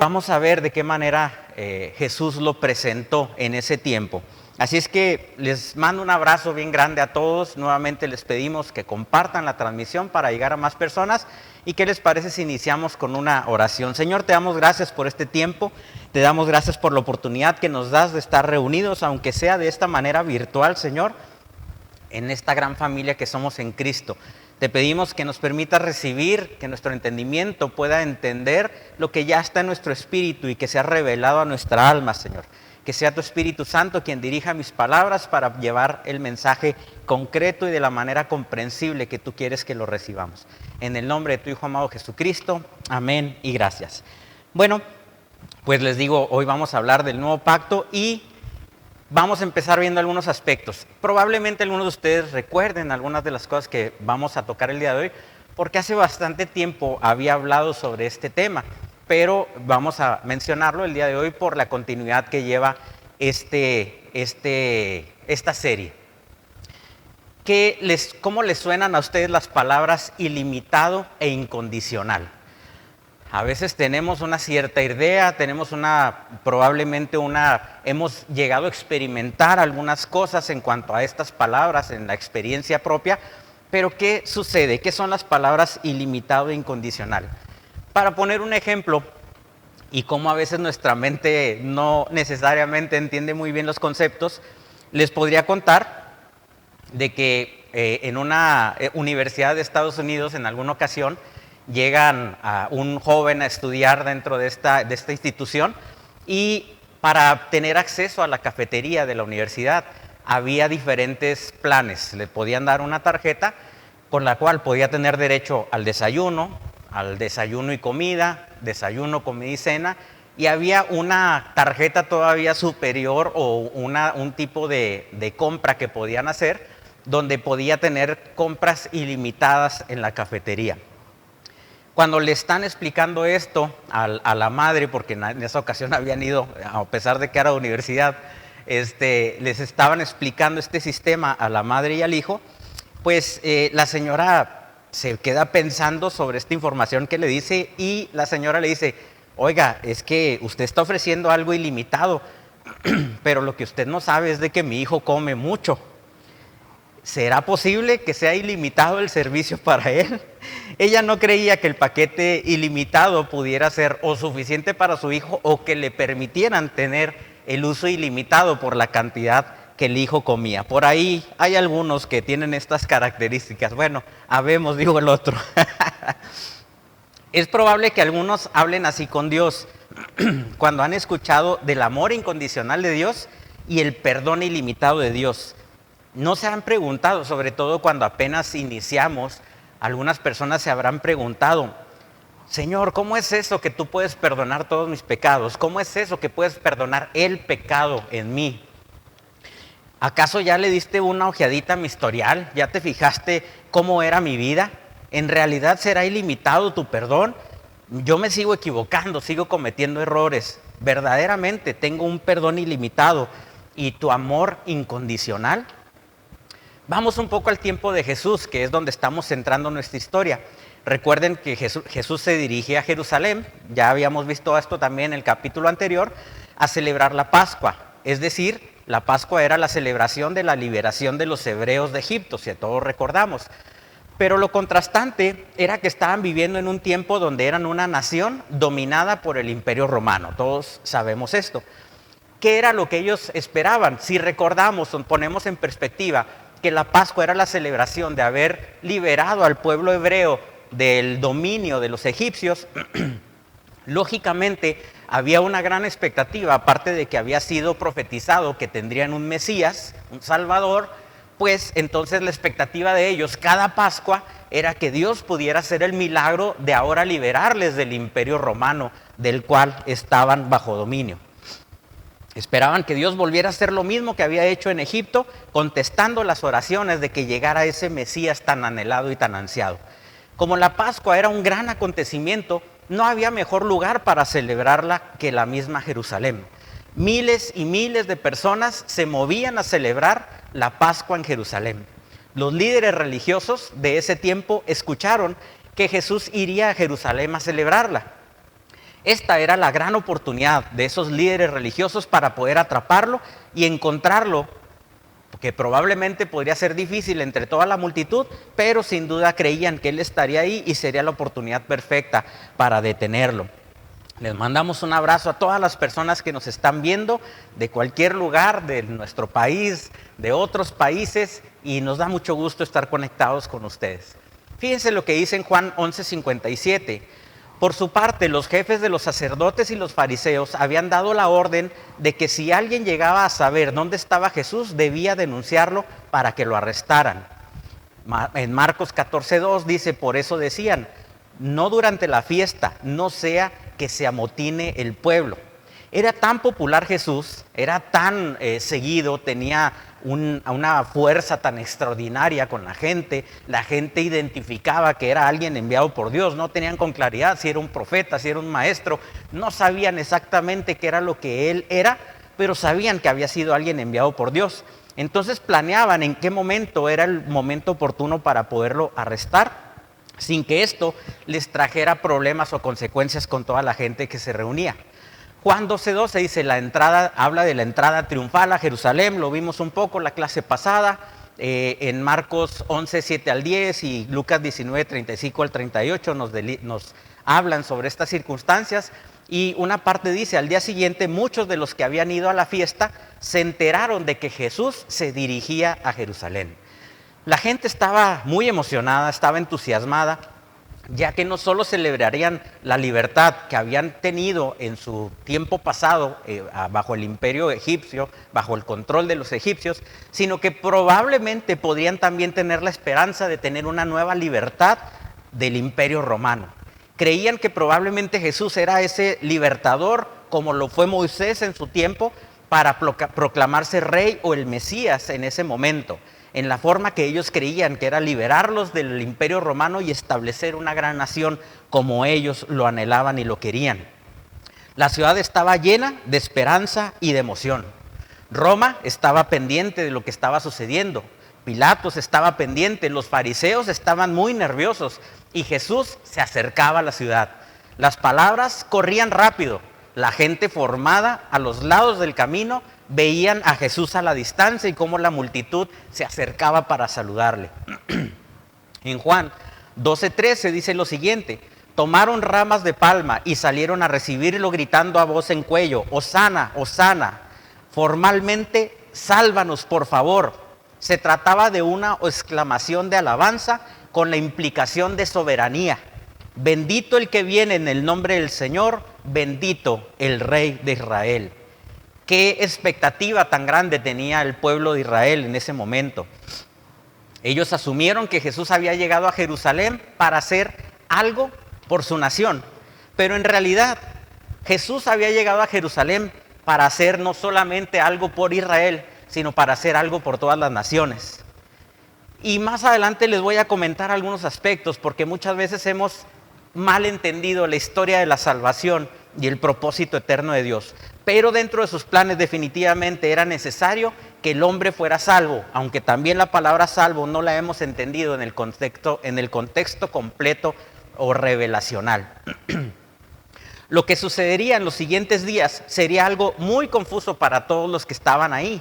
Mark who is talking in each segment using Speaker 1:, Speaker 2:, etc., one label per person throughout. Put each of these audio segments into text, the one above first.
Speaker 1: Vamos a ver de qué manera Jesús lo presentó en ese tiempo. Así es que les mando un abrazo bien grande a todos. Nuevamente les pedimos que compartan la transmisión para llegar a más personas. ¿Y qué les parece si iniciamos con una oración? Señor, te damos gracias por este tiempo. Te damos gracias por la oportunidad que nos das de estar reunidos, aunque sea de esta manera virtual, Señor, en esta gran familia que somos en Cristo. Te pedimos que nos permita recibir, que nuestro entendimiento pueda entender lo que ya está en nuestro espíritu y que sea revelado a nuestra alma, Señor. Que sea tu Espíritu Santo quien dirija mis palabras para llevar el mensaje concreto y de la manera comprensible que tú quieres que lo recibamos. En el nombre de tu Hijo amado Jesucristo, amén y gracias. Bueno, pues les digo, hoy vamos a hablar del nuevo pacto y vamos a empezar viendo algunos aspectos. Probablemente algunos de ustedes recuerden algunas de las cosas que vamos a tocar el día de hoy, porque hace bastante tiempo había hablado sobre este tema, pero vamos a mencionarlo el día de hoy por la continuidad que lleva esta serie. ¿Cómo les suenan a ustedes las palabras ilimitado e incondicional? A veces tenemos una cierta idea, hemos llegado a experimentar algunas cosas en cuanto a estas palabras en la experiencia propia, pero ¿qué sucede? ¿Qué son las palabras ilimitado e incondicional? Para poner un ejemplo, y cómo a veces nuestra mente no necesariamente entiende muy bien los conceptos, les podría contar de que en una universidad de Estados Unidos en alguna ocasión llegan a un joven a estudiar dentro de esta institución y para tener acceso a la cafetería de la universidad había diferentes planes. Le podían dar una tarjeta con la cual podía tener derecho al desayuno y comida, desayuno, comida y cena, y había una tarjeta todavía superior o un tipo de compra que podían hacer donde podía tener compras ilimitadas en la cafetería. Cuando le están explicando esto a la madre, porque en esa ocasión habían ido, a pesar de que era universidad, les estaban explicando este sistema a la madre y al hijo, pues la señora se queda pensando sobre esta información que le dice y la señora le dice, oiga, es que usted está ofreciendo algo ilimitado, pero lo que usted no sabe es de que mi hijo come mucho. ¿Será posible que sea ilimitado el servicio para él? Ella no creía que el paquete ilimitado pudiera ser o suficiente para su hijo o que le permitieran tener el uso ilimitado por la cantidad que el hijo comía. Por ahí hay algunos que tienen estas características. Bueno, habemos, digo el otro. Es probable que algunos hablen así con Dios cuando han escuchado del amor incondicional de Dios y el perdón ilimitado de Dios. No se han preguntado, sobre todo cuando apenas iniciamos, algunas personas se habrán preguntado, Señor, ¿cómo es eso que tú puedes perdonar todos mis pecados? ¿Cómo es eso que puedes perdonar el pecado en mí? ¿Acaso ya le diste una ojeadita a mi historial? ¿Ya te fijaste cómo era mi vida? ¿En realidad será ilimitado tu perdón? Yo me sigo equivocando, sigo cometiendo errores. ¿Verdaderamente tengo un perdón ilimitado y tu amor incondicional? Vamos un poco al tiempo de Jesús, que es donde estamos centrando nuestra historia. Recuerden que Jesús se dirige a Jerusalén, ya habíamos visto esto también en el capítulo anterior, a celebrar la Pascua. Es decir, la Pascua era la celebración de la liberación de los hebreos de Egipto, si todos recordamos. Pero lo contrastante era que estaban viviendo en un tiempo donde eran una nación dominada por el Imperio Romano. Todos sabemos esto. ¿Qué era lo que ellos esperaban? Si recordamos o ponemos en perspectiva que la Pascua era la celebración de haber liberado al pueblo hebreo del dominio de los egipcios, lógicamente había una gran expectativa, aparte de que había sido profetizado que tendrían un Mesías, un Salvador, pues entonces la expectativa de ellos cada Pascua era que Dios pudiera hacer el milagro de ahora liberarles del Imperio Romano, del cual estaban bajo dominio. Esperaban que Dios volviera a hacer lo mismo que había hecho en Egipto, contestando las oraciones de que llegara ese Mesías tan anhelado y tan ansiado. Como la Pascua era un gran acontecimiento, no había mejor lugar para celebrarla que la misma Jerusalén. Miles y miles de personas se movían a celebrar la Pascua en Jerusalén. Los líderes religiosos de ese tiempo escucharon que Jesús iría a Jerusalén a celebrarla. Esta era la gran oportunidad de esos líderes religiosos para poder atraparlo y encontrarlo, que probablemente podría ser difícil entre toda la multitud, pero sin duda creían que él estaría ahí y sería la oportunidad perfecta para detenerlo. Les mandamos un abrazo a todas las personas que nos están viendo de cualquier lugar de nuestro país, de otros países, y nos da mucho gusto estar conectados con ustedes. Fíjense lo que dice en Juan 11:57. Por su parte, los jefes de los sacerdotes y los fariseos habían dado la orden de que si alguien llegaba a saber dónde estaba Jesús, debía denunciarlo para que lo arrestaran. En Marcos 14:2 dice, por eso decían, no durante la fiesta, no sea que se amotine el pueblo. Era tan popular Jesús, era tan seguido, tenía una fuerza tan extraordinaria con la gente identificaba que era alguien enviado por Dios, no tenían con claridad si era un profeta, si era un maestro, no sabían exactamente qué era lo que él era, pero sabían que había sido alguien enviado por Dios. Entonces planeaban en qué momento era el momento oportuno para poderlo arrestar, sin que esto les trajera problemas o consecuencias con toda la gente que se reunía. Juan 12:12 dice, habla de la entrada triunfal a Jerusalén, lo vimos un poco la clase pasada, en Marcos 11:7-10 y Lucas 19:35-38 nos hablan sobre estas circunstancias, y una parte dice, al día siguiente muchos de los que habían ido a la fiesta se enteraron de que Jesús se dirigía a Jerusalén. La gente estaba muy emocionada, estaba entusiasmada, ya que no solo celebrarían la libertad que habían tenido en su tiempo pasado bajo el imperio egipcio, bajo el control de los egipcios, sino que probablemente podrían también tener la esperanza de tener una nueva libertad del imperio romano. Creían que probablemente Jesús era ese libertador, como lo fue Moisés en su tiempo, para proclamarse rey o el Mesías en ese momento, en la forma que ellos creían que era liberarlos del imperio romano y establecer una gran nación como ellos lo anhelaban y lo querían. La ciudad estaba llena de esperanza y de emoción. Roma estaba pendiente de lo que estaba sucediendo. Pilatos estaba pendiente, los fariseos estaban muy nerviosos y Jesús se acercaba a la ciudad. Las palabras corrían rápido. La gente formada a los lados del camino veían a Jesús a la distancia y cómo la multitud se acercaba para saludarle. En Juan 12:13 dice lo siguiente, tomaron ramas de palma y salieron a recibirlo gritando a voz en cuello, Hosana, Hosana, formalmente, sálvanos por favor. Se trataba de una exclamación de alabanza con la implicación de soberanía. Bendito el que viene en el nombre del Señor, bendito el Rey de Israel. Qué expectativa tan grande tenía el pueblo de Israel en ese momento. Ellos asumieron que Jesús había llegado a Jerusalén para hacer algo por su nación, pero en realidad Jesús había llegado a Jerusalén para hacer no solamente algo por Israel, sino para hacer algo por todas las naciones. Y más adelante les voy a comentar algunos aspectos, porque muchas veces hemos mal entendido la historia de la salvación y el propósito eterno de Dios. Pero dentro de sus planes definitivamente era necesario que el hombre fuera salvo, aunque también la palabra salvo no la hemos entendido en el contexto completo o revelacional. Lo que sucedería en los siguientes días sería algo muy confuso para todos los que estaban ahí.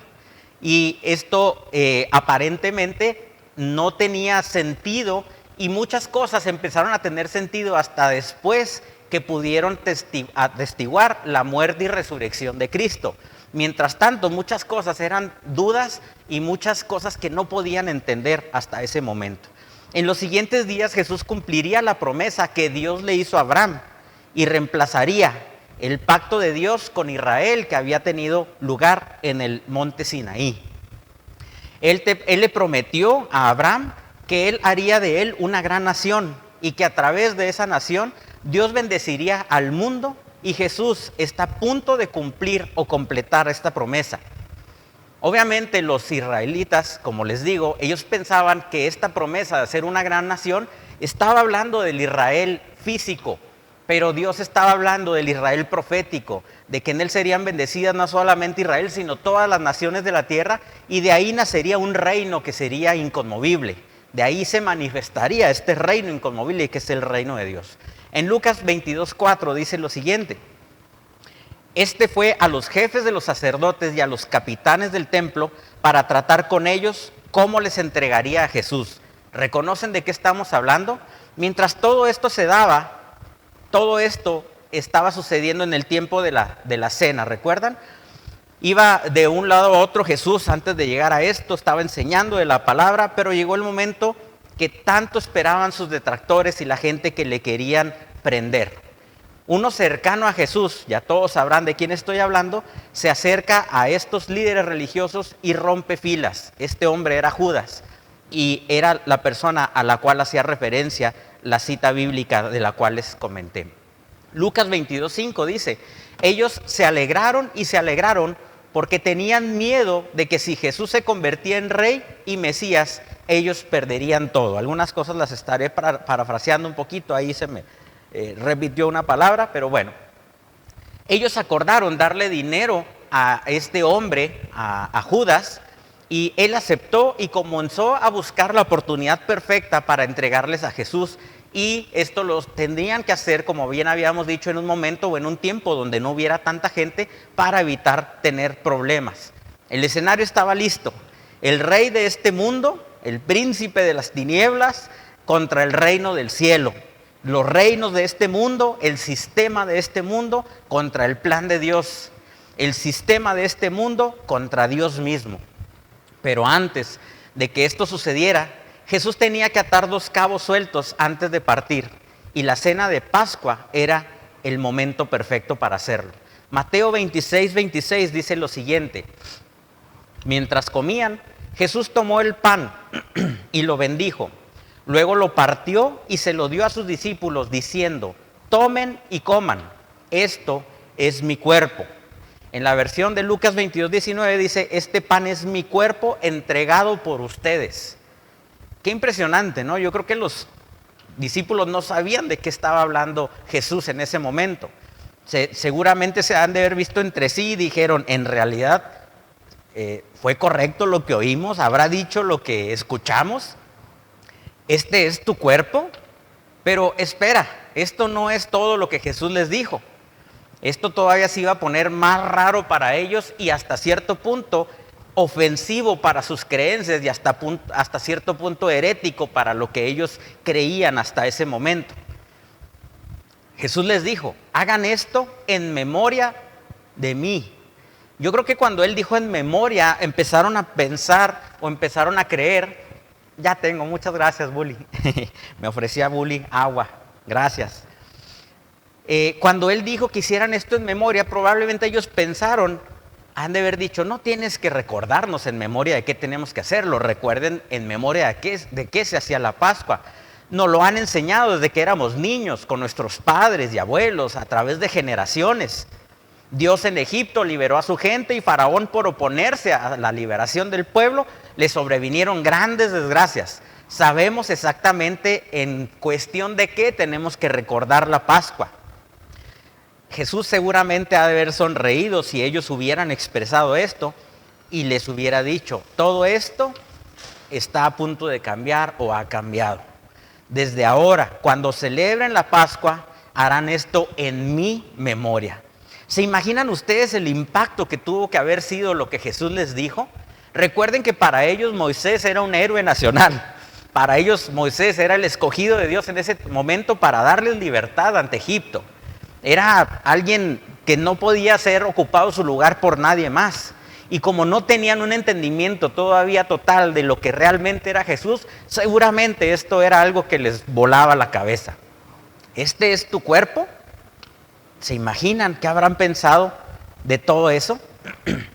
Speaker 1: Y esto aparentemente no tenía sentido, y muchas cosas empezaron a tener sentido hasta después que pudieron atestiguar la muerte y resurrección de Cristo. Mientras tanto, muchas cosas eran dudas y muchas cosas que no podían entender hasta ese momento. En los siguientes días Jesús cumpliría la promesa que Dios le hizo a Abraham y reemplazaría el pacto de Dios con Israel que había tenido lugar en el monte Sinaí. Él le prometió a Abraham que él haría de él una gran nación y que a través de esa nación Dios bendeciría al mundo, y Jesús está a punto de cumplir o completar esta promesa. Obviamente los israelitas, como les digo, ellos pensaban que esta promesa de ser una gran nación estaba hablando del Israel físico, pero Dios estaba hablando del Israel profético, de que en él serían bendecidas no solamente Israel, sino todas las naciones de la tierra, y de ahí nacería un reino que sería inconmovible. De ahí se manifestaría este reino inconmovible que es el reino de Dios. En Lucas 22:4 dice lo siguiente: este fue a los jefes de los sacerdotes y a los capitanes del templo para tratar con ellos cómo les entregaría a Jesús. ¿Reconocen de qué estamos hablando? Mientras todo esto se daba, todo esto estaba sucediendo en el tiempo de la cena, ¿recuerdan? Iba de un lado a otro Jesús antes de llegar a esto, estaba enseñando de la palabra, pero llegó el momento que tanto esperaban sus detractores y la gente que le querían prender. Uno cercano a Jesús, ya todos sabrán de quién estoy hablando, se acerca a estos líderes religiosos y rompe filas. Este hombre era Judas y era la persona a la cual hacía referencia la cita bíblica de la cual les comenté. Lucas 22:5 dice: ellos se alegraron y se alegraron porque tenían miedo de que si Jesús se convertía en rey y Mesías, ellos perderían todo. Algunas cosas las estaré parafraseando un poquito, ahí se me repitió una palabra, pero bueno. Ellos acordaron darle dinero a este hombre, a Judas, y él aceptó y comenzó a buscar la oportunidad perfecta para entregarles a Jesús. Y esto lo tendrían que hacer, como bien habíamos dicho, en un momento o en un tiempo donde no hubiera tanta gente, para evitar tener problemas. El escenario estaba listo. El rey de este mundo, el príncipe de las tinieblas, contra el reino del cielo. Los reinos de este mundo, el sistema de este mundo, contra el plan de Dios. El sistema de este mundo contra Dios mismo. Pero antes de que esto sucediera, Jesús tenía que atar dos cabos sueltos antes de partir, y la cena de Pascua era el momento perfecto para hacerlo. Mateo 26:26 dice lo siguiente: mientras comían, Jesús tomó el pan y lo bendijo, luego lo partió y se lo dio a sus discípulos diciendo: tomen y coman, esto es mi cuerpo. En la versión de Lucas 22:19 dice: este pan es mi cuerpo entregado por ustedes. Qué impresionante, ¿no? Yo creo que los discípulos no sabían de qué estaba hablando Jesús en ese momento. Seguramente se han de haber visto entre sí y dijeron: en realidad, ¿fue correcto lo que oímos? ¿Habrá dicho lo que escuchamos? ¿Este es tu cuerpo? Pero espera, esto no es todo lo que Jesús les dijo. Esto todavía se iba a poner más raro para ellos y hasta cierto punto ofensivo para sus creencias y hasta cierto punto herético para lo que ellos creían hasta ese momento. Jesús les dijo: hagan esto en memoria de mí. Yo creo que cuando Él dijo en memoria, empezaron a pensar o empezaron a creer. Ya tengo, muchas gracias, Bully. Me ofrecía Bully agua, gracias. Cuando Él dijo que hicieran esto en memoria, probablemente ellos pensaron, han de haber dicho: no tienes que recordarnos en memoria de qué tenemos que hacerlo, recuerden en memoria de qué se hacía la Pascua. Nos lo han enseñado desde que éramos niños, con nuestros padres y abuelos, a través de generaciones. Dios en Egipto liberó a su gente y Faraón, por oponerse a la liberación del pueblo, le sobrevinieron grandes desgracias. Sabemos exactamente en cuestión de qué tenemos que recordar la Pascua. Jesús seguramente ha de haber sonreído si ellos hubieran expresado esto y les hubiera dicho: todo esto está a punto de cambiar o ha cambiado. Desde ahora, cuando celebren la Pascua, harán esto en mi memoria. ¿Se imaginan ustedes el impacto que tuvo que haber sido lo que Jesús les dijo? Recuerden que para ellos Moisés era un héroe nacional. Para ellos Moisés era el escogido de Dios en ese momento para darles libertad ante Egipto. Era alguien que no podía ser ocupado su lugar por nadie más. Y como no tenían un entendimiento todavía total de lo que realmente era Jesús, seguramente esto era algo que les volaba la cabeza. ¿Este es tu cuerpo? ¿Se imaginan qué habrán pensado de todo eso?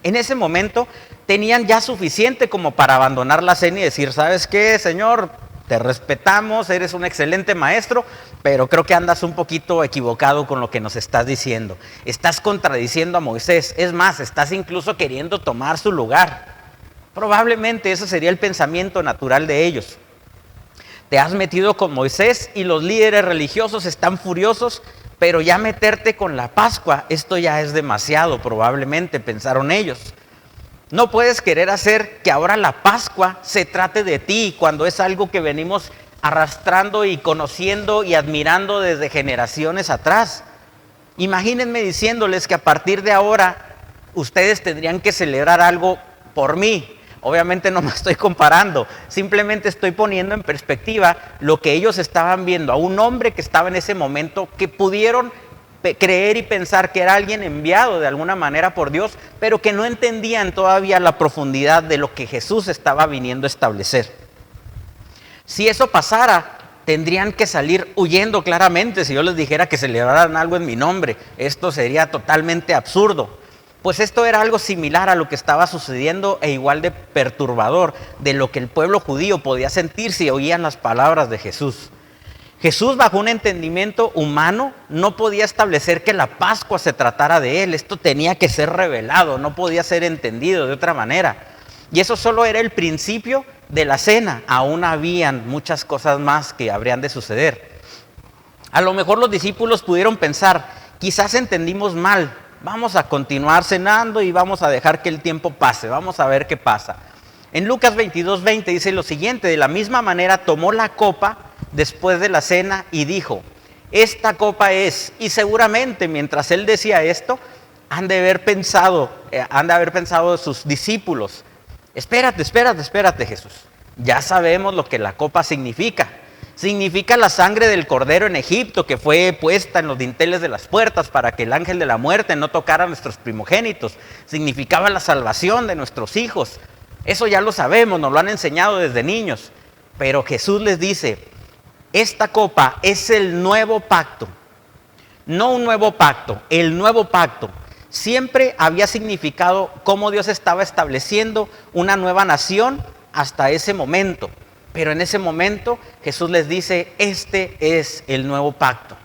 Speaker 1: En ese momento tenían ya suficiente como para abandonar la cena y decir: ¿sabes qué, Señor? Te respetamos, eres un excelente maestro, pero creo que andas un poquito equivocado con lo que nos estás diciendo. Estás contradiciendo a Moisés. Es más, estás incluso queriendo tomar su lugar. Probablemente ese sería el pensamiento natural de ellos. Te has metido con Moisés y los líderes religiosos están furiosos, pero ya meterte con la Pascua, esto ya es demasiado, probablemente pensaron ellos. No puedes querer hacer que ahora la Pascua se trate de ti cuando es algo que venimos arrastrando y conociendo y admirando desde generaciones atrás. Imagínense diciéndoles que a partir de ahora ustedes tendrían que celebrar algo por mí. Obviamente no me estoy comparando, simplemente estoy poniendo en perspectiva lo que ellos estaban viendo, a un hombre que estaba en ese momento, que pudieron creer y pensar que era alguien enviado de alguna manera por Dios, pero que no entendían todavía la profundidad de lo que Jesús estaba viniendo a establecer. Si eso pasara, tendrían que salir huyendo claramente. Si yo les dijera que celebraran algo en mi nombre, esto sería totalmente absurdo. Pues esto era algo similar a lo que estaba sucediendo e igual de perturbador de lo que el pueblo judío podía sentir si oían las palabras de Jesús. Jesús, bajo un entendimiento humano, no podía establecer que la Pascua se tratara de él. Esto tenía que ser revelado, no podía ser entendido de otra manera. Y eso solo era el principio de la cena. Aún habían muchas cosas más que habrían de suceder. A lo mejor los discípulos pudieron pensar, quizás entendimos mal, vamos a continuar cenando y vamos a dejar que el tiempo pase, vamos a ver qué pasa. En Lucas 22:20 dice lo siguiente: de la misma manera tomó la copa después de la cena y dijo, esta copa es, y seguramente mientras él decía esto, han de haber pensado sus discípulos, espérate Jesús, ya sabemos lo que la copa significa. Significa la sangre del cordero en Egipto que fue puesta en los dinteles de las puertas para que el ángel de la muerte no tocara a nuestros primogénitos. Significaba la salvación de nuestros hijos. Eso ya lo sabemos, nos lo han enseñado desde niños. Pero Jesús les dice, esta copa es el nuevo pacto. No un nuevo pacto, el nuevo pacto. Siempre había significado cómo Dios estaba estableciendo una nueva nación hasta ese momento. Pero en ese momento Jesús les dice, este es el nuevo pacto.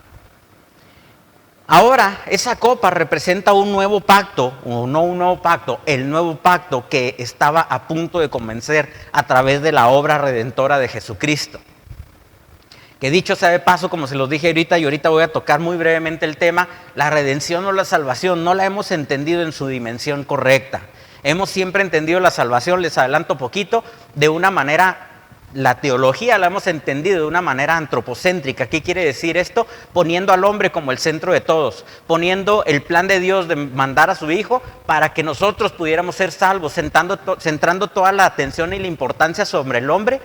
Speaker 1: Ahora esa copa representa un nuevo pacto, o no un nuevo pacto, el nuevo pacto que estaba a punto de comenzar a través de la obra redentora de Jesucristo. Que dicho sea de paso, como se los dije ahorita, y ahorita voy a tocar muy brevemente el tema, la redención o la salvación no la hemos entendido en su dimensión correcta. Hemos siempre entendido la salvación, les adelanto poquito, de una manera. La teología la hemos entendido de una manera antropocéntrica. ¿Qué quiere decir esto? Poniendo al hombre como el centro de todos, poniendo el plan de Dios de mandar a su Hijo para que nosotros pudiéramos ser salvos, centrando toda la atención y la importancia sobre el hombre,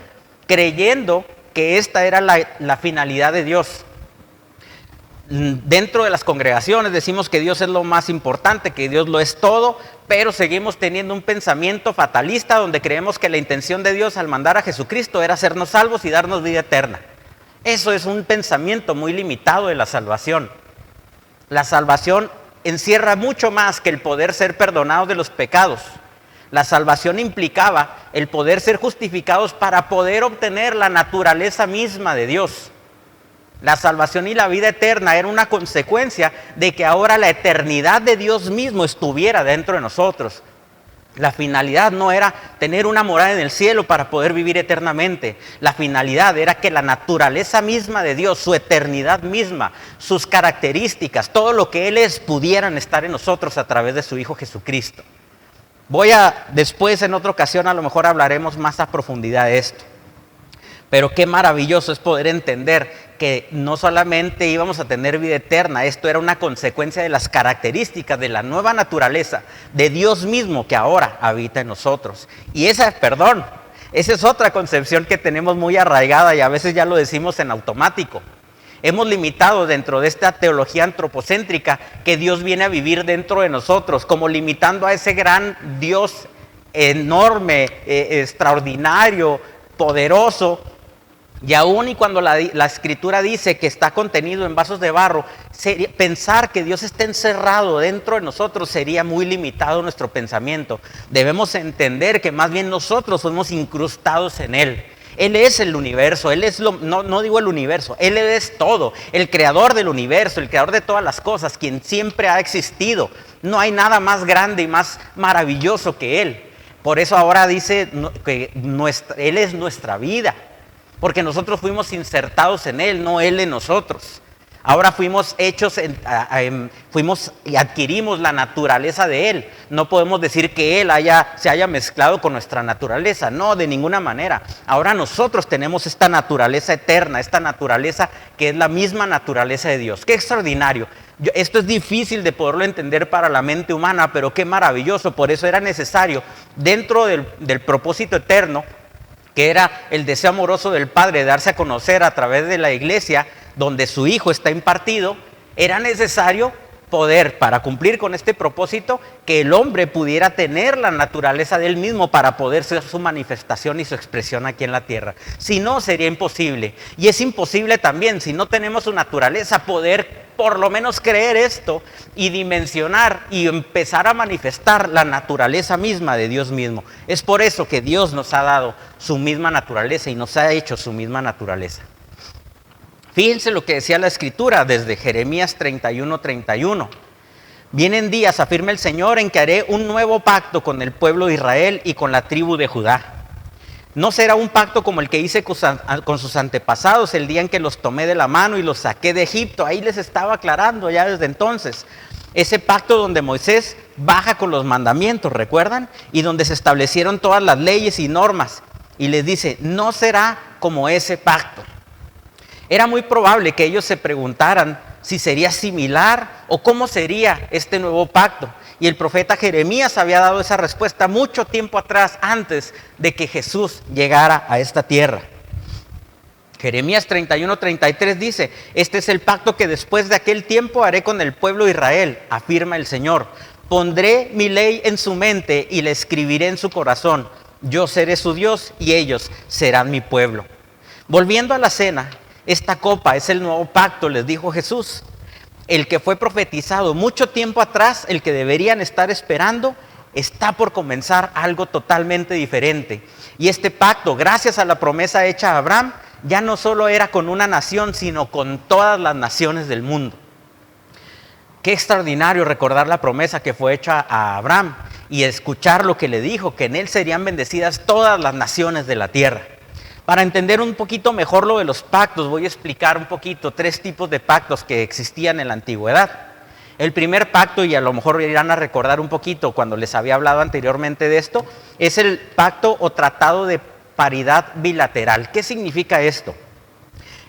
Speaker 1: creyendo que esta era la finalidad de Dios. Dentro de las congregaciones decimos que Dios es lo más importante, que Dios lo es todo, pero seguimos teniendo un pensamiento fatalista donde creemos que la intención de Dios al mandar a Jesucristo era hacernos salvos y darnos vida eterna. Eso es un pensamiento muy limitado de la salvación. La salvación encierra mucho más que el poder ser perdonados de los pecados. La salvación implicaba el poder ser justificados para poder obtener la naturaleza misma de Dios. La salvación y la vida eterna era una consecuencia de que ahora la eternidad de Dios mismo estuviera dentro de nosotros. La finalidad no era tener una morada en el cielo para poder vivir eternamente. La finalidad era que la naturaleza misma de Dios, su eternidad misma, sus características, todo lo que Él es, pudieran estar en nosotros a través de su Hijo Jesucristo. Después en otra ocasión a lo mejor hablaremos más a profundidad de esto. Pero qué maravilloso es poder entender que no solamente íbamos a tener vida eterna, esto era una consecuencia de las características de la nueva naturaleza de Dios mismo que ahora habita en nosotros. Y esa es otra concepción que tenemos muy arraigada y a veces ya lo decimos en automático. Hemos limitado dentro de esta teología antropocéntrica que Dios viene a vivir dentro de nosotros, como limitando a ese gran Dios enorme, extraordinario, poderoso. Y aún y cuando la Escritura dice que está contenido en vasos de barro, pensar que Dios está encerrado dentro de nosotros sería muy limitado nuestro pensamiento. Debemos entender que más bien nosotros somos incrustados en Él. Él es el universo, Él es no digo el universo, Él es todo, el creador del universo, el creador de todas las cosas, quien siempre ha existido. No hay nada más grande y más maravilloso que Él. Por eso ahora dice que Él es nuestra vida. Porque nosotros fuimos insertados en Él, no Él en nosotros. Ahora fuimos hechos, fuimos y adquirimos la naturaleza de Él. No podemos decir que Él se haya mezclado con nuestra naturaleza. No, de ninguna manera. Ahora nosotros tenemos esta naturaleza eterna, esta naturaleza que es la misma naturaleza de Dios. ¡Qué extraordinario! Esto es difícil de poderlo entender para la mente humana, pero qué maravilloso. Por eso era necesario, dentro del propósito eterno, que era el deseo amoroso del Padre de darse a conocer a través de la iglesia, donde su Hijo está impartido, era necesario poder, para cumplir con este propósito, que el hombre pudiera tener la naturaleza de él mismo para poder ser su manifestación y su expresión aquí en la tierra. Si no, sería imposible. Y es imposible también, si no tenemos su naturaleza, poder por lo menos creer esto y dimensionar y empezar a manifestar la naturaleza misma de Dios mismo. Es por eso que Dios nos ha dado su misma naturaleza y nos ha hecho su misma naturaleza. Fíjense lo que decía la Escritura desde Jeremías 31:31. Vienen días, afirma el Señor, en que haré un nuevo pacto con el pueblo de Israel y con la tribu de Judá. No será un pacto como el que hice con sus antepasados el día en que los tomé de la mano y los saqué de Egipto. Ahí les estaba aclarando ya desde entonces. Ese pacto donde Moisés baja con los mandamientos, ¿recuerdan? Y donde se establecieron todas las leyes y normas. Y les dice, no será como ese pacto. Era muy probable que ellos se preguntaran si sería similar o cómo sería este nuevo pacto. Y el profeta Jeremías había dado esa respuesta mucho tiempo atrás, antes de que Jesús llegara a esta tierra. Jeremías 31:33 dice, este es el pacto que después de aquel tiempo haré con el pueblo de Israel, afirma el Señor. Pondré mi ley en su mente y la escribiré en su corazón. Yo seré su Dios y ellos serán mi pueblo. Volviendo a la cena, esta copa es el nuevo pacto, les dijo Jesús. El que fue profetizado mucho tiempo atrás, el que deberían estar esperando, está por comenzar algo totalmente diferente. Y este pacto, gracias a la promesa hecha a Abraham, ya no solo era con una nación, sino con todas las naciones del mundo. Qué extraordinario recordar la promesa que fue hecha a Abraham y escuchar lo que le dijo, que en él serían bendecidas todas las naciones de la tierra. Para entender un poquito mejor lo de los pactos, voy a explicar un poquito 3 tipos de pactos que existían en la antigüedad. El primer pacto, y a lo mejor irán a recordar un poquito cuando les había hablado anteriormente de esto, es el pacto o tratado de paridad bilateral. ¿Qué significa esto?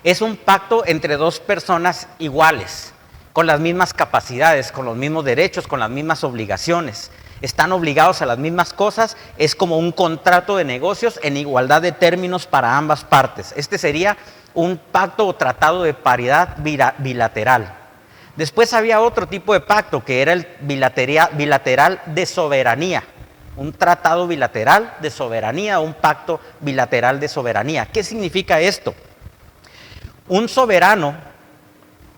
Speaker 1: Es un pacto entre 2 personas iguales, con las mismas capacidades, con los mismos derechos, con las mismas obligaciones. Están obligados a las mismas cosas, es como un contrato de negocios en igualdad de términos para ambas partes. Este sería un pacto o tratado de paridad bilateral. Después había otro tipo de pacto que era el bilateral de soberanía. Un tratado bilateral de soberanía, un pacto bilateral de soberanía. ¿Qué significa esto? Un soberano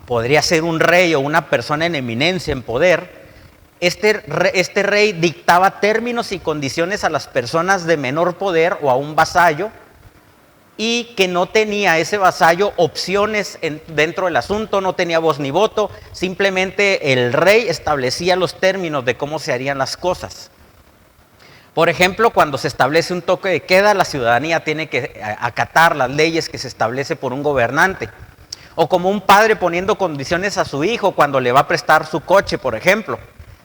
Speaker 1: podría ser un rey o una persona en eminencia, en poder. Este rey dictaba términos y condiciones a las personas de menor poder o a un vasallo, y que no tenía ese vasallo opciones dentro del asunto, no tenía voz ni voto, simplemente el rey establecía los términos de cómo se harían las cosas. Por ejemplo, cuando se establece un toque de queda, la ciudadanía tiene que acatar las leyes que se establece por un gobernante. O como un padre poniendo condiciones a su hijo cuando le va a prestar su coche, por ejemplo.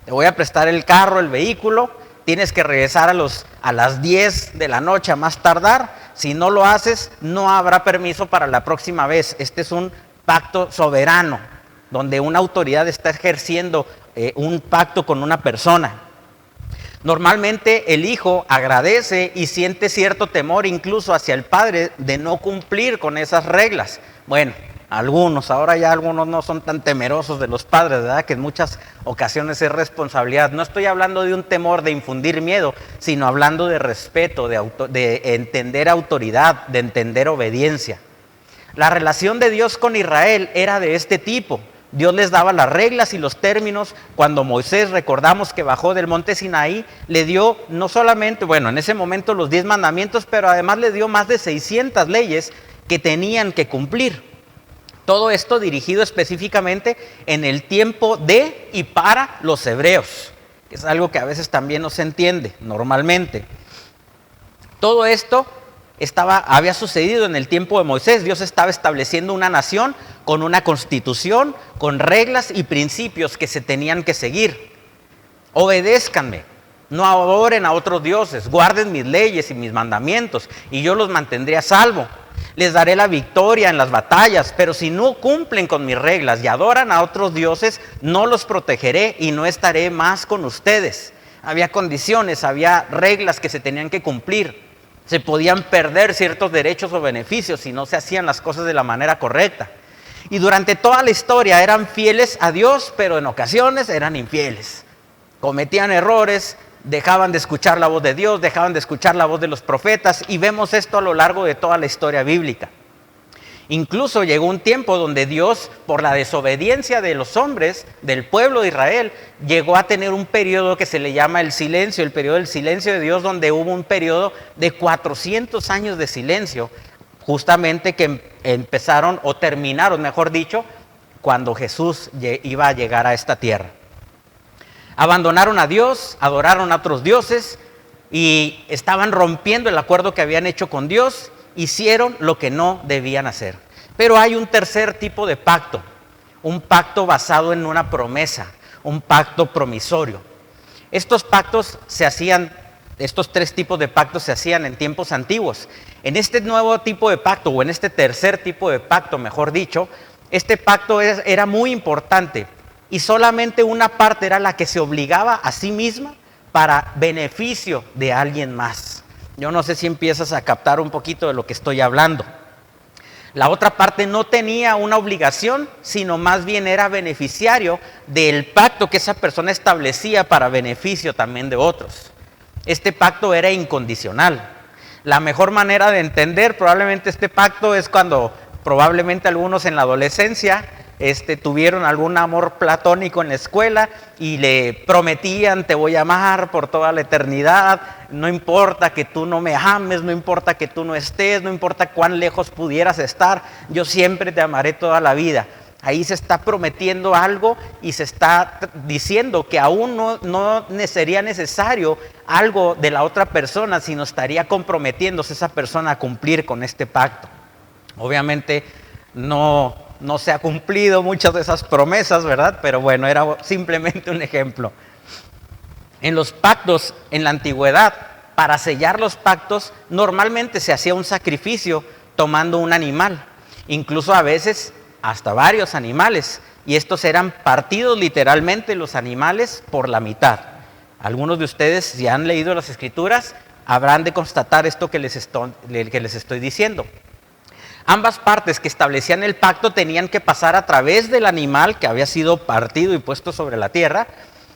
Speaker 1: Te voy a prestar el carro, el vehículo, tienes que regresar a las 10 de la noche a más tardar. Si no lo haces, no habrá permiso para la próxima vez. Este es un pacto soberano, donde una autoridad está ejerciendo un pacto con una persona. Normalmente el hijo agradece y siente cierto temor incluso hacia el padre de no cumplir con esas reglas. Bueno, ahora ya algunos no son tan temerosos de los padres, ¿verdad? Que en muchas ocasiones es responsabilidad. No estoy hablando de un temor de infundir miedo, sino hablando de respeto, de entender autoridad, de entender obediencia. La relación de Dios con Israel era de este tipo. Dios les daba las reglas y los términos. Cuando Moisés, recordamos que bajó del monte Sinaí, le dio no solamente, en ese momento los 10 mandamientos, pero además le dio más de 600 leyes que tenían que cumplir. Todo esto dirigido específicamente en el tiempo de y para los hebreos, que es algo que a veces también no se entiende normalmente. Todo esto había sucedido en el tiempo de Moisés. Dios estaba estableciendo una nación con una constitución, con reglas y principios que se tenían que seguir. Obedézcanme, no adoren a otros dioses, guarden mis leyes y mis mandamientos y yo los mantendré a salvo. Les daré la victoria en las batallas, pero si no cumplen con mis reglas y adoran a otros dioses, no los protegeré y no estaré más con ustedes. Había condiciones, había reglas que se tenían que cumplir. Se podían perder ciertos derechos o beneficios si no se hacían las cosas de la manera correcta. Y durante toda la historia eran fieles a Dios, pero en ocasiones eran infieles. Cometían errores, dejaban de escuchar la voz de Dios, dejaban de escuchar la voz de los profetas, y vemos esto a lo largo de toda la historia bíblica. Incluso llegó un tiempo donde Dios, por la desobediencia de los hombres, del pueblo de Israel, llegó a tener un periodo que se le llama el silencio, el periodo del silencio de Dios, donde hubo un periodo de 400 años de silencio, justamente que empezaron o terminaron, mejor dicho, cuando Jesús iba a llegar a esta tierra. Abandonaron a Dios, adoraron a otros dioses y estaban rompiendo el acuerdo que habían hecho con Dios. Hicieron lo que no debían hacer. Pero hay un tercer tipo de pacto, un pacto basado en una promesa, un pacto promisorio. Estos tres tipos de pactos se hacían en tiempos antiguos. En este nuevo tipo de pacto, o en este tercer tipo de pacto, mejor dicho, este pacto era muy importante. Y solamente una parte era la que se obligaba a sí misma para beneficio de alguien más. Yo no sé si empiezas a captar un poquito de lo que estoy hablando. La otra parte no tenía una obligación, sino más bien era beneficiario del pacto que esa persona establecía para beneficio también de otros. Este pacto era incondicional. La mejor manera de entender probablemente este pacto es cuando probablemente algunos en la adolescencia tuvieron algún amor platónico en la escuela y le prometían: te voy a amar por toda la eternidad, no importa que tú no me ames, no importa que tú no estés, no importa cuán lejos pudieras estar, yo siempre te amaré toda la vida. Ahí se está prometiendo algo y se está diciendo que aún no sería necesario algo de la otra persona, sino estaría comprometiéndose esa persona a cumplir con este pacto. Obviamente no se ha cumplido muchas de esas promesas, ¿verdad? Pero bueno, era simplemente un ejemplo. En los pactos, en la antigüedad, para sellar los pactos, normalmente se hacía un sacrificio tomando un animal, incluso a veces hasta varios animales, y estos eran partidos literalmente los animales por la mitad. Algunos de ustedes, si han leído las Escrituras, habrán de constatar esto que les estoy diciendo. Ambas partes que establecían el pacto tenían que pasar a través del animal que había sido partido y puesto sobre la tierra,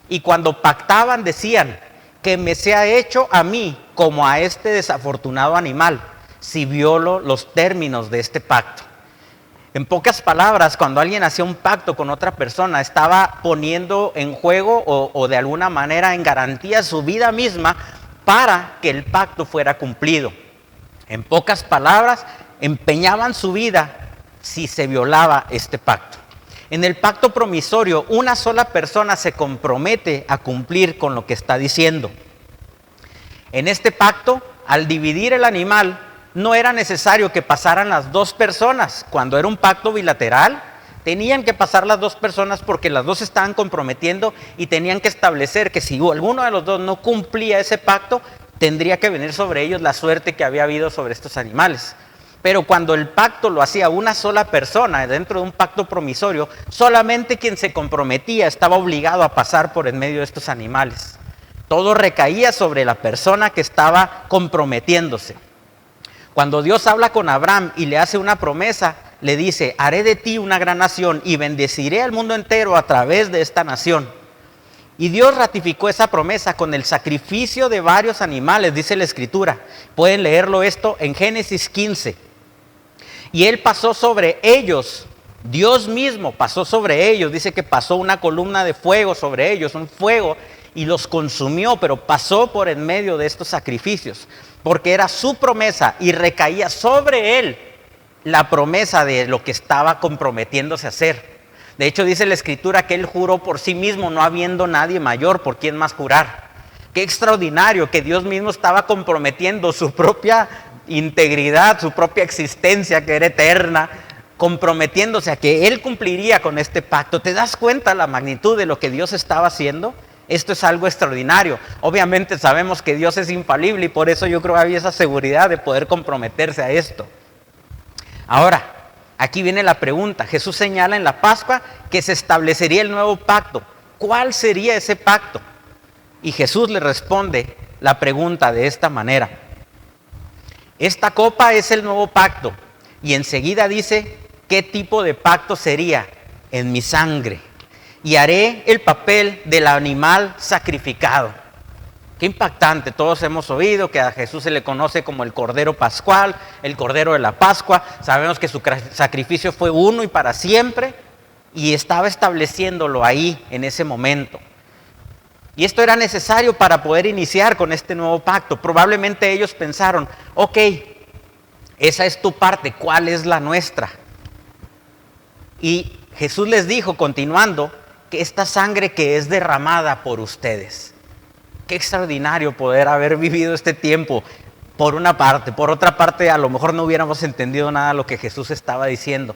Speaker 1: y cuando pactaban decían: que me sea hecho a mí como a este desafortunado animal, si violo los términos de este pacto. En pocas palabras, cuando alguien hacía un pacto con otra persona, estaba poniendo en juego o de alguna manera en garantía su vida misma para que el pacto fuera cumplido. En pocas palabras, empeñaban su vida si se violaba este pacto. En el pacto promisorio, una sola persona se compromete a cumplir con lo que está diciendo. En este pacto, al dividir el animal, no era necesario que pasaran las dos personas. Cuando era un pacto bilateral, tenían que pasar las dos personas porque las dos estaban comprometiendo y tenían que establecer que si alguno de los dos no cumplía ese pacto, tendría que venir sobre ellos la suerte que había habido sobre estos animales. Pero cuando el pacto lo hacía una sola persona dentro de un pacto promisorio, solamente quien se comprometía estaba obligado a pasar por en medio de estos animales. Todo recaía sobre la persona que estaba comprometiéndose. Cuando Dios habla con Abraham y le hace una promesa, le dice: haré de ti una gran nación y bendeciré al mundo entero a través de esta nación. Y Dios ratificó esa promesa con el sacrificio de varios animales, dice la Escritura. Pueden leerlo esto en Génesis 15. Y Él pasó sobre ellos, Dios mismo pasó sobre ellos, dice que pasó una columna de fuego sobre ellos, un fuego, y los consumió, pero pasó por en medio de estos sacrificios, porque era su promesa y recaía sobre Él la promesa de lo que estaba comprometiéndose a hacer. De hecho, dice la Escritura que Él juró por sí mismo, no habiendo nadie mayor por quien más jurar. Qué extraordinario que Dios mismo estaba comprometiendo su propia integridad, su propia existencia que era eterna, comprometiéndose a que Él cumpliría con este pacto. ¿Te das cuenta la magnitud de lo que Dios estaba haciendo? Esto es algo extraordinario. Obviamente sabemos que Dios es infalible y por eso yo creo que había esa seguridad de poder comprometerse a esto. Ahora, aquí viene la pregunta. Jesús señala en la Pascua que se establecería el nuevo pacto. ¿Cuál sería ese pacto? Y Jesús le responde la pregunta de esta manera. Esta copa es el nuevo pacto. Y enseguida dice, ¿qué tipo de pacto sería? En mi sangre. Y haré el papel del animal sacrificado. Qué impactante. Todos hemos oído que a Jesús se le conoce como el Cordero Pascual, el Cordero de la Pascua. Sabemos que su sacrificio fue uno y para siempre, y estaba estableciéndolo ahí en ese momento. Y esto era necesario para poder iniciar con este nuevo pacto. Probablemente ellos pensaron, ok, esa es tu parte, ¿cuál es la nuestra? Y Jesús les dijo, continuando, que esta sangre que es derramada por ustedes. Qué extraordinario poder haber vivido este tiempo, por una parte. Por otra parte, a lo mejor no hubiéramos entendido nada de lo que Jesús estaba diciendo.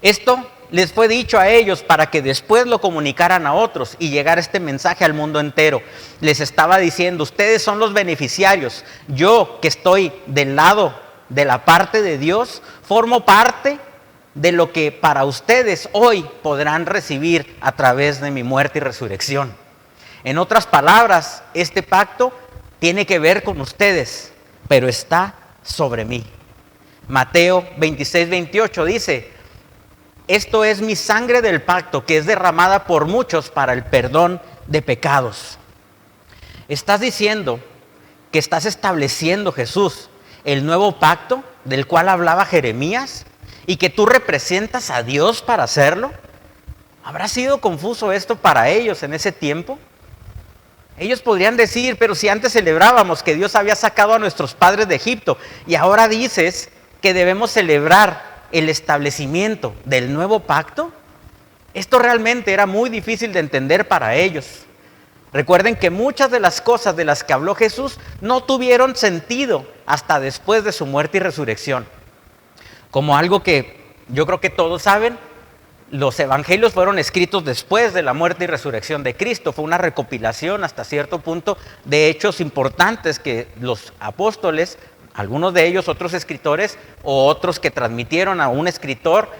Speaker 1: Esto les fue dicho a ellos para que después lo comunicaran a otros y llegara este mensaje al mundo entero. Les estaba diciendo, ustedes son los beneficiarios. Yo, que estoy del lado de la parte de Dios, formo parte de lo que para ustedes hoy podrán recibir a través de mi muerte y resurrección. En otras palabras, este pacto tiene que ver con ustedes, pero está sobre mí. Mateo 26-28 dice, esto es mi sangre del pacto que es derramada por muchos para el perdón de pecados. Estás diciendo que estás estableciendo, Jesús, el nuevo pacto del cual hablaba Jeremías y que tú representas a Dios para hacerlo. ¿Habrá sido confuso esto para ellos en ese tiempo? Ellos podrían decir, pero si antes celebrábamos que Dios había sacado a nuestros padres de Egipto y ahora dices que debemos celebrar el establecimiento del nuevo pacto. Esto realmente era muy difícil de entender para ellos. Recuerden que muchas de las cosas de las que habló Jesús no tuvieron sentido hasta después de su muerte y resurrección. Como algo que yo creo que todos saben, los evangelios fueron escritos después de la muerte y resurrección de Cristo. Fue una recopilación hasta cierto punto de hechos importantes que los apóstoles, algunos de ellos, otros escritores o otros que transmitieron a un escritor,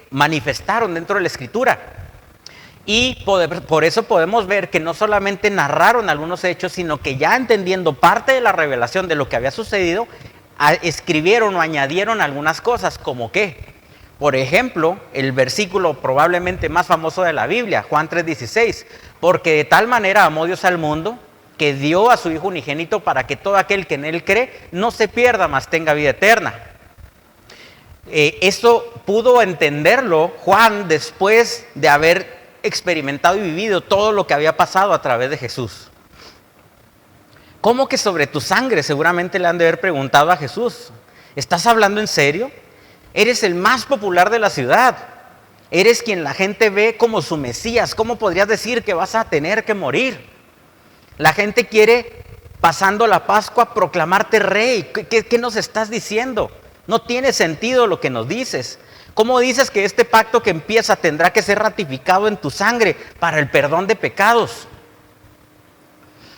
Speaker 1: manifestaron dentro de la escritura. Y por eso podemos ver que no solamente narraron algunos hechos, sino que ya entendiendo parte de la revelación de lo que había sucedido, escribieron o añadieron algunas cosas, como que, por ejemplo, el versículo probablemente más famoso de la Biblia, Juan 3:16, porque de tal manera amó Dios al mundo, que dio a su Hijo unigénito para que todo aquel que en Él cree no se pierda, mas tenga vida eterna. Eso pudo entenderlo Juan después de haber experimentado y vivido todo lo que había pasado a través de Jesús. ¿Cómo que sobre tu sangre? Seguramente le han de haber preguntado a Jesús. ¿Estás hablando en serio? Eres el más popular de la ciudad. Eres quien la gente ve como su Mesías. ¿Cómo podrías decir que vas a tener que morir? La gente quiere, pasando la Pascua, proclamarte rey. ¿Qué nos estás diciendo? No tiene sentido lo que nos dices. ¿Cómo dices que este pacto que empieza tendrá que ser ratificado en tu sangre para el perdón de pecados?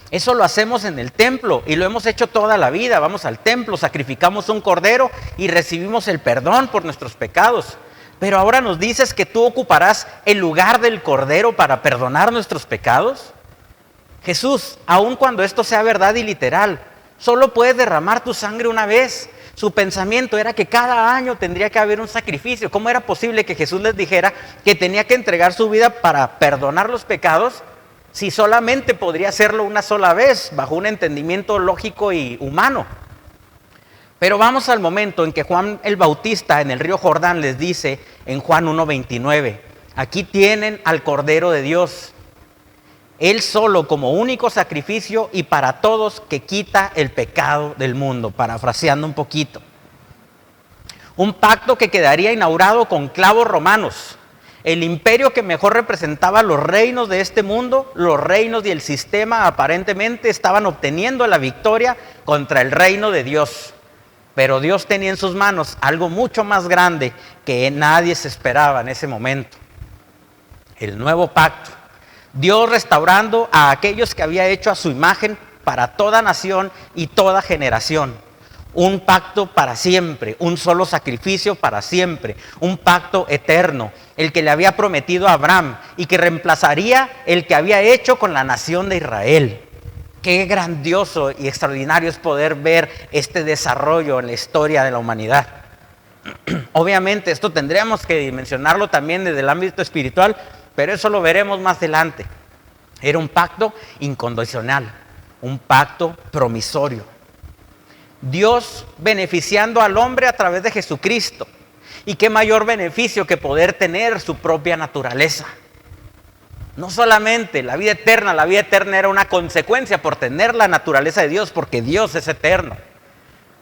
Speaker 1: Eso lo hacemos en el templo y lo hemos hecho toda la vida. Vamos al templo, sacrificamos un cordero y recibimos el perdón por nuestros pecados. Pero ahora nos dices que tú ocuparás el lugar del cordero para perdonar nuestros pecados. Jesús, aun cuando esto sea verdad y literal, solo puedes derramar tu sangre una vez. Su pensamiento era que cada año tendría que haber un sacrificio. ¿Cómo era posible que Jesús les dijera que tenía que entregar su vida para perdonar los pecados si solamente podría hacerlo una sola vez, bajo un entendimiento lógico y humano? Pero vamos al momento en que Juan el Bautista en el río Jordán les dice en Juan 1:29, aquí tienen al Cordero de Dios, Él solo como único sacrificio y para todos que quita el pecado del mundo, parafraseando un poquito. Un pacto que quedaría inaugurado con clavos romanos. El imperio que mejor representaba los reinos de este mundo, los reinos y el sistema aparentemente estaban obteniendo la victoria contra el reino de Dios. Pero Dios tenía en sus manos algo mucho más grande que nadie se esperaba en ese momento. El nuevo pacto. Dios restaurando a aquellos que había hecho a su imagen para toda nación y toda generación. Un pacto para siempre, un solo sacrificio para siempre, un pacto eterno, el que le había prometido a Abraham y que reemplazaría el que había hecho con la nación de Israel. Qué grandioso y extraordinario es poder ver este desarrollo en la historia de la humanidad. Obviamente esto tendríamos que dimensionarlo también desde el ámbito espiritual, pero eso lo veremos más adelante. Era un pacto incondicional, un pacto promisorio. Dios beneficiando al hombre a través de Jesucristo. Y qué mayor beneficio que poder tener su propia naturaleza. No solamente la vida eterna era una consecuencia por tener la naturaleza de Dios, porque Dios es eterno.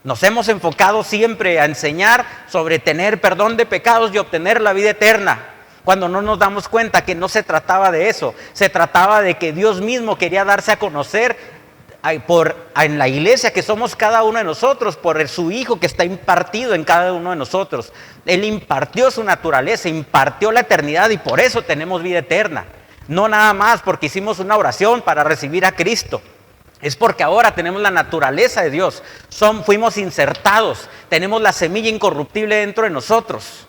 Speaker 1: Nos hemos enfocado siempre a enseñar sobre tener perdón de pecados y obtener la vida eterna, cuando no nos damos cuenta que no se trataba de eso. Se trataba de que Dios mismo quería darse a conocer en la iglesia que somos cada uno de nosotros, por su Hijo que está impartido en cada uno de nosotros. Él impartió su naturaleza, impartió la eternidad y por eso tenemos vida eterna. No nada más porque hicimos una oración para recibir a Cristo. Es porque ahora tenemos la naturaleza de Dios. Fuimos insertados, tenemos la semilla incorruptible dentro de nosotros.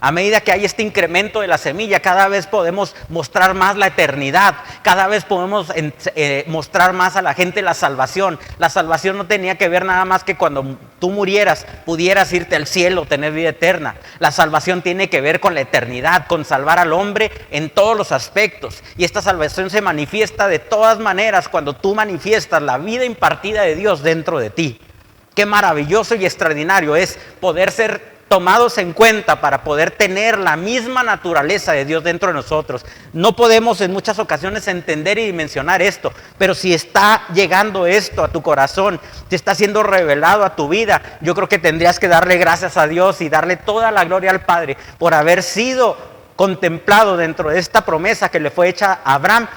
Speaker 1: A medida que hay este incremento de la semilla, cada vez podemos mostrar más la eternidad, cada vez podemos mostrar más a la gente la salvación. La salvación no tenía que ver nada más que cuando tú murieras, pudieras irte al cielo, tener vida eterna. La salvación tiene que ver con la eternidad, con salvar al hombre en todos los aspectos. Y esta salvación se manifiesta de todas maneras cuando tú manifiestas la vida impartida de Dios dentro de ti. Qué maravilloso y extraordinario es poder ser tomados en cuenta para poder tener la misma naturaleza de Dios dentro de nosotros. No podemos en muchas ocasiones entender y dimensionar esto, pero si está llegando esto a tu corazón, si está siendo revelado a tu vida, yo creo que tendrías que darle gracias a Dios y darle toda la gloria al Padre por haber sido contemplado dentro de esta promesa que le fue hecha a Abraham,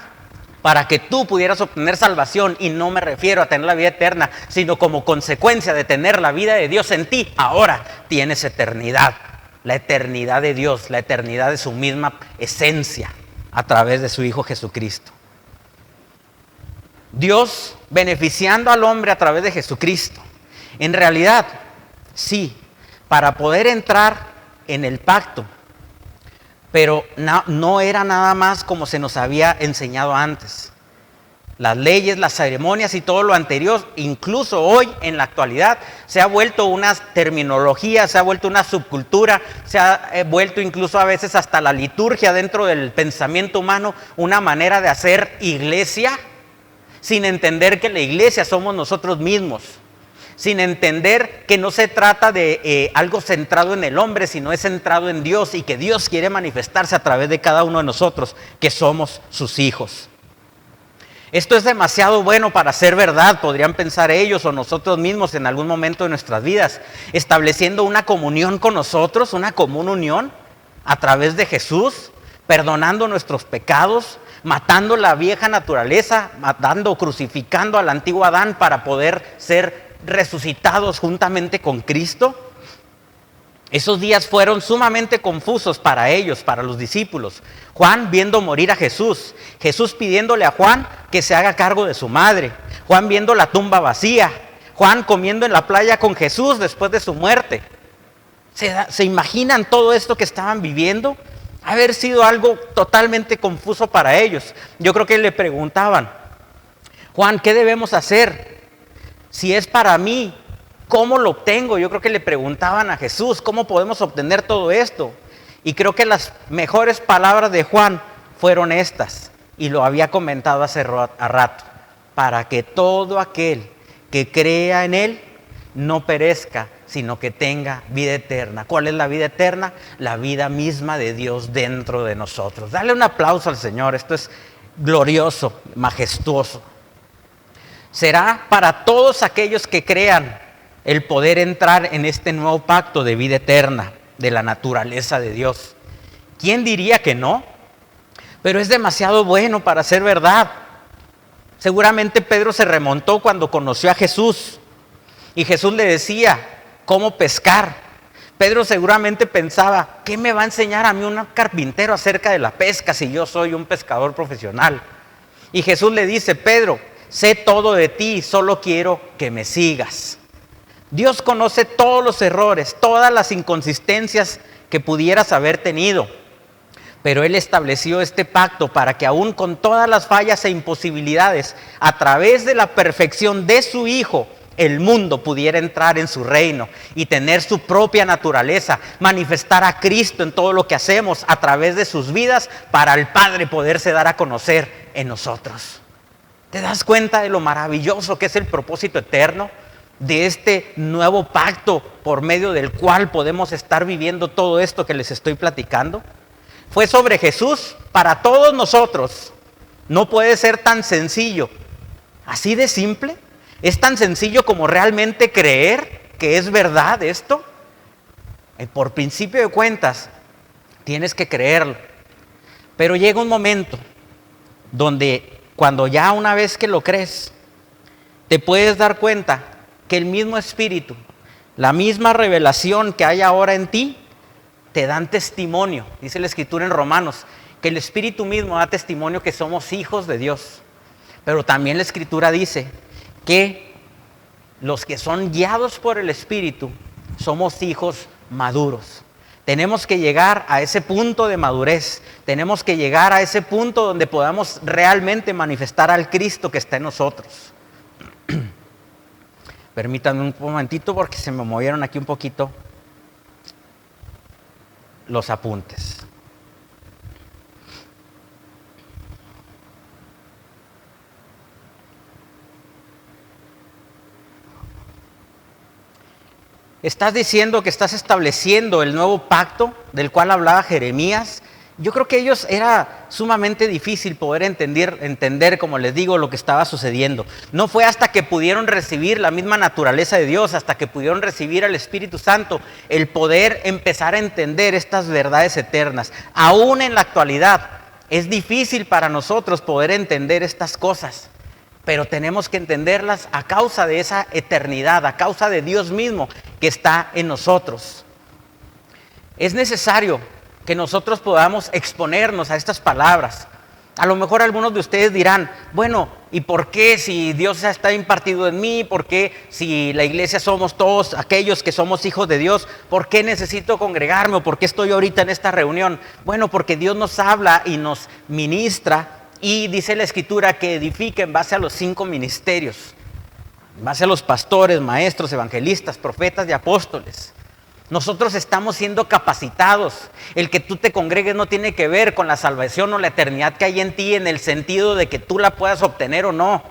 Speaker 1: para que tú pudieras obtener salvación. Y no me refiero a tener la vida eterna, sino como consecuencia de tener la vida de Dios en ti, ahora tienes eternidad. La eternidad de Dios, la eternidad de su misma esencia a través de su Hijo Jesucristo. Dios beneficiando al hombre a través de Jesucristo. En realidad, sí, para poder entrar en el pacto, pero no era nada más como se nos había enseñado antes. Las leyes, las ceremonias y todo lo anterior, incluso hoy en la actualidad, se ha vuelto una terminología, se ha vuelto una subcultura, se ha vuelto incluso a veces hasta la liturgia dentro del pensamiento humano, una manera de hacer iglesia, sin entender que la iglesia somos nosotros mismos. Sin entender que no se trata de algo centrado en el hombre, sino es centrado en Dios y que Dios quiere manifestarse a través de cada uno de nosotros, que somos sus hijos. Esto es demasiado bueno para ser verdad, podrían pensar ellos o nosotros mismos en algún momento de nuestras vidas, estableciendo una comunión con nosotros, una común unión a través de Jesús, perdonando nuestros pecados, matando la vieja naturaleza, crucificando al antiguo Adán para poder ser resucitados juntamente con Cristo. Esos días fueron sumamente confusos para ellos, para los discípulos. Juan viendo morir a Jesús, Jesús pidiéndole a Juan que se haga cargo de su madre, Juan viendo la tumba vacía, Juan comiendo en la playa con Jesús después de su muerte. ¿Se imaginan todo esto que estaban viviendo? Haber sido algo totalmente confuso para ellos. Yo creo que le preguntaban: Juan, ¿qué debemos hacer? Si es para mí, ¿cómo lo obtengo? Yo creo que le preguntaban a Jesús, ¿cómo podemos obtener todo esto? Y creo que las mejores palabras de Juan fueron estas, y lo había comentado hace rato: para que todo aquel que crea en Él no perezca, sino que tenga vida eterna. ¿Cuál es la vida eterna? La vida misma de Dios dentro de nosotros. Dale un aplauso al Señor, esto es glorioso, majestuoso. Será para todos aquellos que crean el poder entrar en este nuevo pacto de vida eterna, de la naturaleza de Dios. ¿Quién diría que no? Pero es demasiado bueno para ser verdad. Seguramente Pedro se remontó cuando conoció a Jesús y Jesús le decía cómo pescar. Pedro seguramente pensaba, ¿qué me va a enseñar a mí un carpintero acerca de la pesca si yo soy un pescador profesional? Y Jesús le dice, Pedro, sé todo de ti, solo quiero que me sigas. Dios conoce todos los errores, todas las inconsistencias que pudieras haber tenido. Pero Él estableció este pacto para que aún con todas las fallas e imposibilidades, a través de la perfección de su Hijo, el mundo pudiera entrar en su reino y tener su propia naturaleza, manifestar a Cristo en todo lo que hacemos a través de sus vidas para el Padre poderse dar a conocer en nosotros. ¿Te das cuenta de lo maravilloso que es el propósito eterno de este nuevo pacto por medio del cual podemos estar viviendo todo esto que les estoy platicando? Fue sobre Jesús para todos nosotros. No puede ser tan sencillo, así de simple. Es tan sencillo como realmente creer que es verdad esto. Por principio de cuentas, tienes que creerlo. Pero llega un momento donde cuando ya una vez que lo crees, te puedes dar cuenta que el mismo Espíritu, la misma revelación que hay ahora en ti, te dan testimonio. Dice la Escritura en Romanos, que el Espíritu mismo da testimonio que somos hijos de Dios. Pero también la Escritura dice que los que son guiados por el Espíritu somos hijos maduros. Tenemos que llegar a ese punto de madurez. Tenemos que llegar a ese punto donde podamos realmente manifestar al Cristo que está en nosotros. Permítanme un momentito porque se me movieron aquí un poquito los apuntes. Estás diciendo que estás estableciendo el nuevo pacto del cual hablaba Jeremías. Yo creo que ellos era sumamente difícil poder entender, como les digo, lo que estaba sucediendo. No fue hasta que pudieron recibir la misma naturaleza de Dios, hasta que pudieron recibir al Espíritu Santo, el poder empezar a entender estas verdades eternas. Aún en la actualidad es difícil para nosotros poder entender estas cosas, pero tenemos que entenderlas a causa de esa eternidad, a causa de Dios mismo que está en nosotros. Es necesario que nosotros podamos exponernos a estas palabras. A lo mejor algunos de ustedes dirán, bueno, ¿y por qué si Dios está impartido en mí? ¿Por qué si la iglesia somos todos aquellos que somos hijos de Dios? ¿Por qué necesito congregarme? ¿O por qué estoy ahorita en esta reunión? Bueno, porque Dios nos habla y nos ministra y dice la Escritura que edifica en base a los 5 ministerios, en base a los pastores, maestros, evangelistas, profetas y apóstoles. Nosotros estamos siendo capacitados. El que tú te congregues no tiene que ver con la salvación o la eternidad que hay en ti, en el sentido de que tú la puedas obtener o no.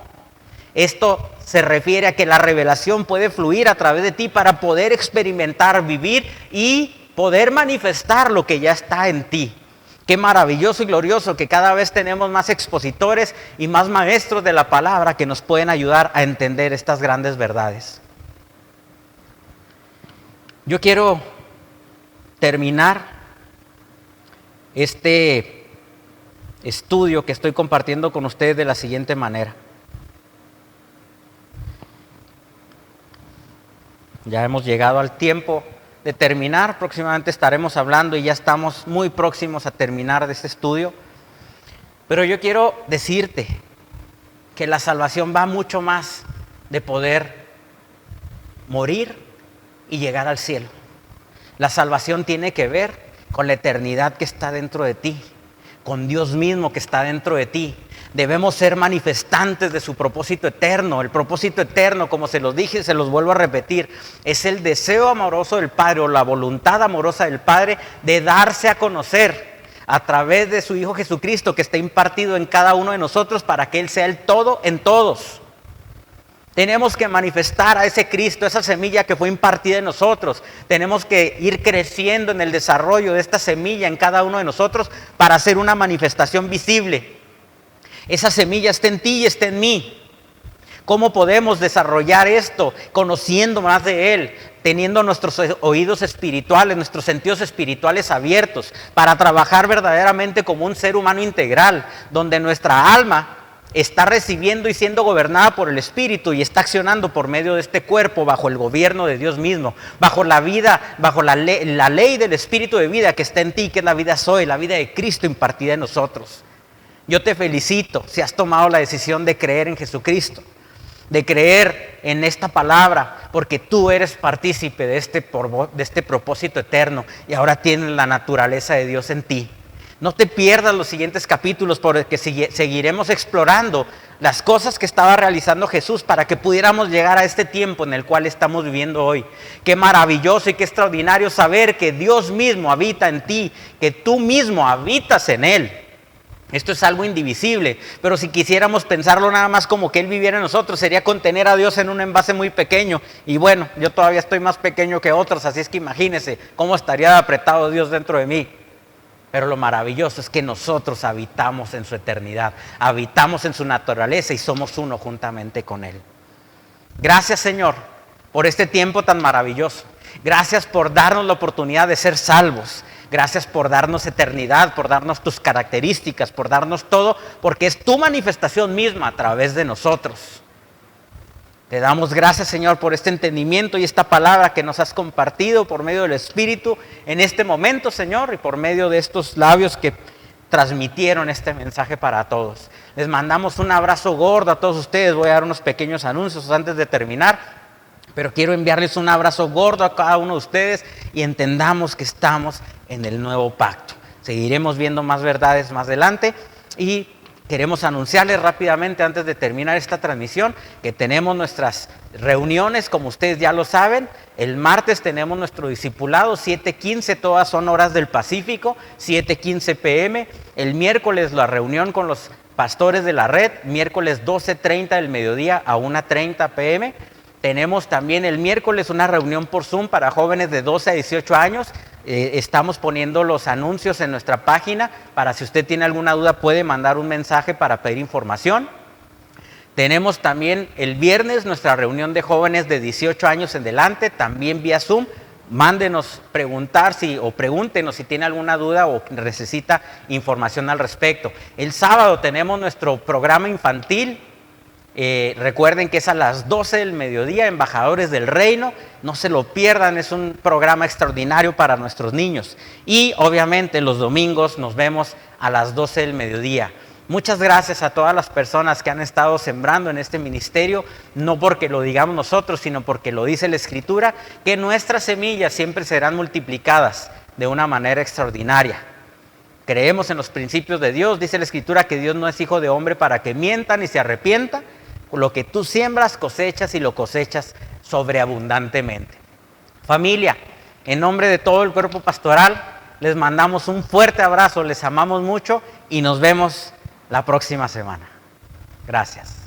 Speaker 1: Esto se refiere a que la revelación puede fluir a través de ti para poder experimentar, vivir y poder manifestar lo que ya está en ti. Qué maravilloso y glorioso que cada vez tenemos más expositores y más maestros de la palabra que nos pueden ayudar a entender estas grandes verdades. Yo quiero terminar este estudio que estoy compartiendo con ustedes de la siguiente manera. Ya hemos llegado al tiempo de terminar, próximamente estaremos hablando y ya estamos muy próximos a terminar de este estudio. Pero yo quiero decirte que la salvación va mucho más de poder morir y llegar al cielo. La salvación tiene que ver con la eternidad que está dentro de ti, con Dios mismo que está dentro de ti. Debemos ser manifestantes de su propósito eterno. El propósito eterno, como se los dije, se los vuelvo a repetir, es el deseo amoroso del Padre o la voluntad amorosa del Padre de darse a conocer a través de su Hijo Jesucristo, que está impartido en cada uno de nosotros para que Él sea el todo en todos. Tenemos que manifestar a ese Cristo, esa semilla que fue impartida en nosotros. Tenemos que ir creciendo en el desarrollo de esta semilla en cada uno de nosotros para hacer una manifestación visible. Esa semilla está en ti y está en mí. ¿Cómo podemos desarrollar esto conociendo más de Él, teniendo nuestros oídos espirituales, nuestros sentidos espirituales abiertos para trabajar verdaderamente como un ser humano integral, donde nuestra alma está recibiendo y siendo gobernada por el Espíritu y está accionando por medio de este cuerpo bajo el gobierno de Dios mismo, bajo la vida, bajo la ley del Espíritu de vida que está en ti, que es la vida Zoe, la vida de Cristo impartida en nosotros? Yo te felicito si has tomado la decisión de creer en Jesucristo, de creer en esta palabra, porque tú eres partícipe de este propósito eterno y ahora tienes la naturaleza de Dios en ti. No te pierdas los siguientes capítulos porque seguiremos explorando las cosas que estaba realizando Jesús para que pudiéramos llegar a este tiempo en el cual estamos viviendo hoy. Qué maravilloso y qué extraordinario saber que Dios mismo habita en ti, que tú mismo habitas en Él. Esto es algo indivisible, pero si quisiéramos pensarlo nada más como que Él viviera en nosotros, sería contener a Dios en un envase muy pequeño. Y bueno, yo todavía estoy más pequeño que otros, así es que imagínense cómo estaría apretado Dios dentro de mí. Pero lo maravilloso es que nosotros habitamos en su eternidad, habitamos en su naturaleza y somos uno juntamente con Él. Gracias, Señor, por este tiempo tan maravilloso. Gracias por darnos la oportunidad de ser salvos. Gracias por darnos eternidad, por darnos tus características, por darnos todo, porque es tu manifestación misma a través de nosotros. Te damos gracias, Señor, por este entendimiento y esta palabra que nos has compartido por medio del Espíritu en este momento, Señor, y por medio de estos labios que transmitieron este mensaje para todos. Les mandamos un abrazo gordo a todos ustedes. Voy a dar unos pequeños anuncios antes de terminar, pero quiero enviarles un abrazo gordo a cada uno de ustedes y entendamos que estamos en el nuevo pacto. Seguiremos viendo más verdades más adelante y queremos anunciarles rápidamente antes de terminar esta transmisión que tenemos nuestras reuniones, como ustedes ya lo saben. El martes tenemos nuestro discipulado, 7:15, todas son horas del Pacífico, 7:15 p.m. El miércoles la reunión con los pastores de la red, miércoles 12:30 del mediodía a 1:30 p.m. Tenemos también el miércoles una reunión por Zoom para jóvenes de 12 a 18 años. Estamos poniendo los anuncios en nuestra página para si usted tiene alguna duda puede mandar un mensaje para pedir información. Tenemos también el viernes nuestra reunión de jóvenes de 18 años en adelante, también vía Zoom. Mándenos pregúntenos si tiene alguna duda o necesita información al respecto. El sábado tenemos nuestro programa infantil. Recuerden que es a las 12 del mediodía, Embajadores del Reino, no se lo pierdan, es un programa extraordinario para nuestros niños. Y obviamente los domingos nos vemos a las 12 del mediodía. Muchas gracias a todas las personas que han estado sembrando en este ministerio, no porque lo digamos nosotros, sino porque lo dice la Escritura, que nuestras semillas siempre serán multiplicadas de una manera extraordinaria. Creemos en los principios de Dios, dice la Escritura que Dios no es hijo de hombre para que mienta ni se arrepienta. Lo que tú siembras, cosechas y lo cosechas sobreabundantemente. Familia, en nombre de todo el cuerpo pastoral, les mandamos un fuerte abrazo, les amamos mucho y nos vemos la próxima semana. Gracias.